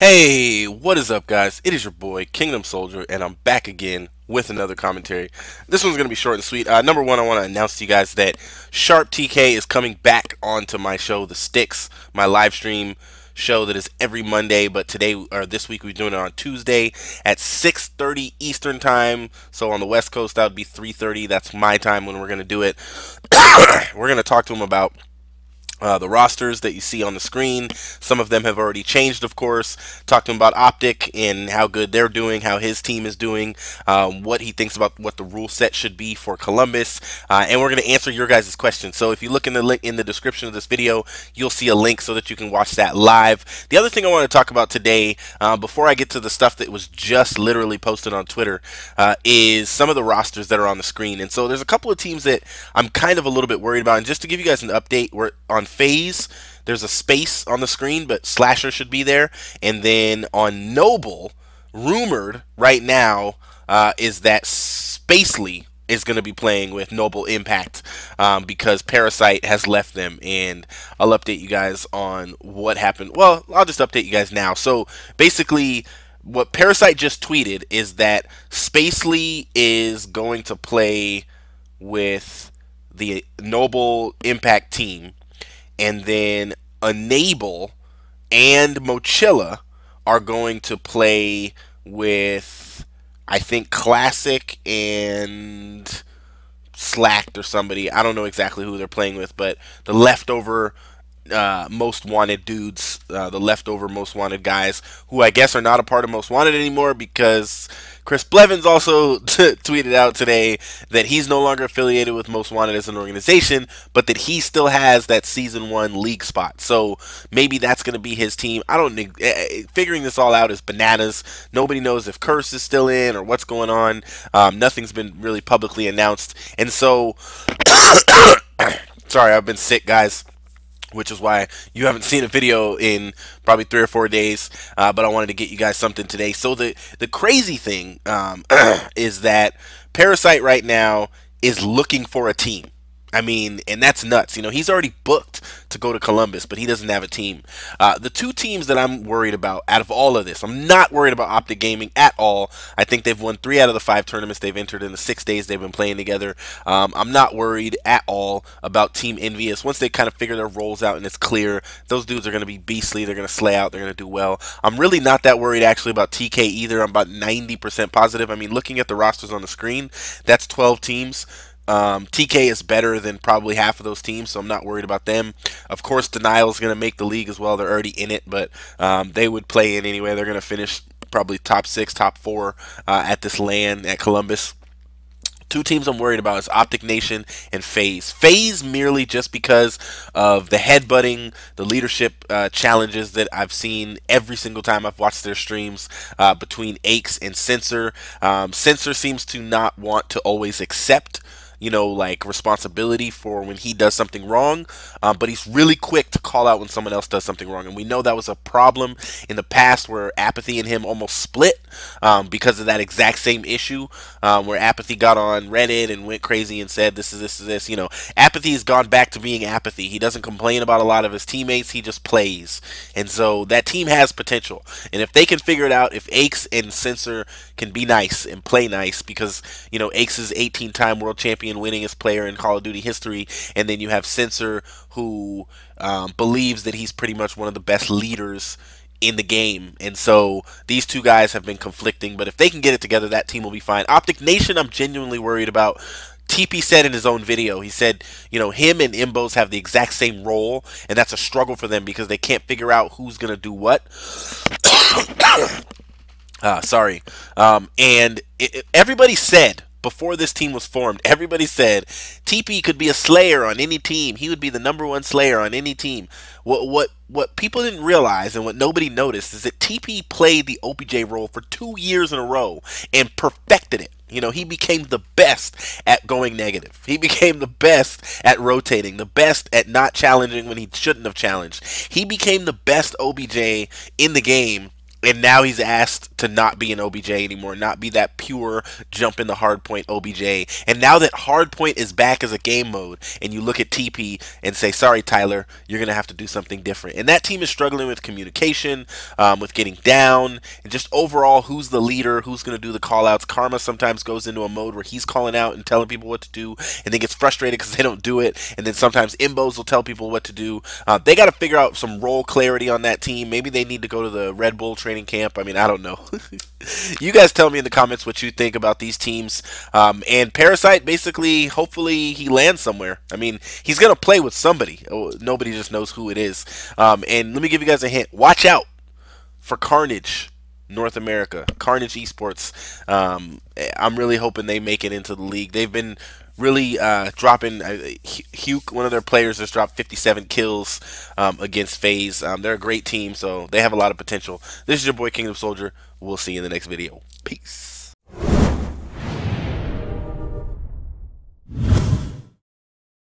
Hey, what is up, guys? It is your boy, Kingdom Soldier, and I'm back again with another commentary. This one's going to be short and sweet. Number one, I want to announce to you guys that Sharp TK is coming back onto my show, The Sticks, my live stream show that is every Monday, but today, or this week, we're doing it on Tuesday at 6:30 Eastern Time. So on the West Coast, that would be 3:30. That's my time when we're going to do it. We're going to talk to him about the rosters that you see on the screen. Some of them have already changed, of course. Talk to him about OpTic and how good they're doing, how his team is doing, what he thinks about what the rule set should be for Columbus, and we're going to answer your guys' questions. So if you look in the link in the description of this video, you'll see a link so that you can watch that live. The other thing I want to talk about today, before I get to the stuff that was just literally posted on Twitter, is some of the rosters that are on the screen. And so there's a couple of teams that I'm kind of a little bit worried about. And just to give you guys an update, we're on FaZe, there's a space on the screen, but Slasher should be there. And then on Noble, rumored right now is that Spacely is going to be playing with Noble Impact because Parasite has left them. And I'll update you guys on what happened. Well, I'll just update you guys now. So basically, what Parasite just tweeted is that Spacely is going to play with the Noble Impact team, and then Enable and Mochilla are going to play with, I think, Classic and Slacked or somebody. I don't know exactly who they're playing with, but the leftover most wanted dudes, the leftover most wanted guys, who I guess are not a part of most wanted anymore because Chris Blevins also tweeted out today that he's no longer affiliated with Most Wanted as an organization, but that he still has that season 1 league spot. So maybe that's going to be his team. I don't think figuring this all out is bananas. Nobody knows if Curse is still in or what's going on. Nothing's been really publicly announced, and so sorry, I've been sick, guys, which is why you haven't seen a video in probably 3 or 4 days, but I wanted to get you guys something today. So the crazy thing is that Parasite right now is looking for a team. I mean, and that's nuts. You know, he's already booked to go to Columbus, but he doesn't have a team. The two teams that I'm worried about out of all of this, I'm not worried about OpTic Gaming at all. I think they've won 3 out of the 5 tournaments they've entered in the 6 days they've been playing together. I'm not worried at all about Team Envious. Once they kind of figure their roles out and it's clear, those dudes are going to be beastly. They're going to slay out. They're going to do well. I'm really not that worried actually about TK either. I'm about 90% positive. I mean, looking at the rosters on the screen, that's 12 teams. TK is better than probably half of those teams, so I'm not worried about them. Of course, Denial is going to make the league as well. They're already in it, but they would play in anyway. They're going to finish probably top 6, top 4 at this LAN at Columbus. Two teams I'm worried about is OpTic Nation and FaZe. FaZe merely just because of the headbutting, the leadership challenges that I've seen every single time I've watched their streams between Aches and Censor. Censor seems to not want to always accept, you know, like responsibility for when he does something wrong, but he's really quick to call out when someone else does something wrong, and we know that was a problem in the past where Apathy and him almost split because of that exact same issue, where Apathy got on Reddit and went crazy and said this is this. You know, Apathy has gone back to being Apathy. He doesn't complain about a lot of his teammates, he just plays, and so that team has potential, and if they can figure it out, if Aches and Censor can be nice and play nice, because, you know, Aches is 18-time world champion, winningest player in Call of Duty history, and then you have Censor, who believes that he's pretty much one of the best leaders in the game, and so these two guys have been conflicting, but if they can get it together, that team will be fine. OpTic Nation, I'm genuinely worried about. TP said in his own video, he said, you know, him and Imbos have the exact same role, and that's a struggle for them because they can't figure out who's going to do what. Sorry. And everybody said, before this team was formed, everybody said TP could be a slayer on any team. He would be the #1 slayer on any team. What people didn't realize and what nobody noticed is that TP played the OPJ role for 2 years in a row and perfected it. You know, he became the best at going negative. He became the best at rotating, the best at not challenging when he shouldn't have challenged. He became the best OBJ in the game and now he's asked to not be an OBJ anymore, not be that pure jump in the hardpoint OBJ. And now that hardpoint is back as a game mode, and you look at TP and say, sorry, Tyler, you're going to have to do something different. And that team is struggling with communication, with getting down, and just overall who's the leader, who's going to do the call-outs. Karma sometimes goes into a mode where he's calling out and telling people what to do, and then gets frustrated because they don't do it. And then sometimes Imbos will tell people what to do. They got to figure out some role clarity on that team. Maybe they need to go to the Red Bull training camp. I mean, I don't know. You guys tell me in the comments what you think about these teams. And Parasite, basically, hopefully he lands somewhere. I mean, he's going to play with somebody. Nobody just knows who it is. And let me give you guys a hint. Watch out for Carnage North America. Carnage Esports. I'm really hoping they make it into the league. They've been really dropping. Huke, one of their players, has dropped 57 kills against FaZe. They're a great team, so they have a lot of potential. This is your boy Kingdom Soldier. We'll see you in the next video. Peace.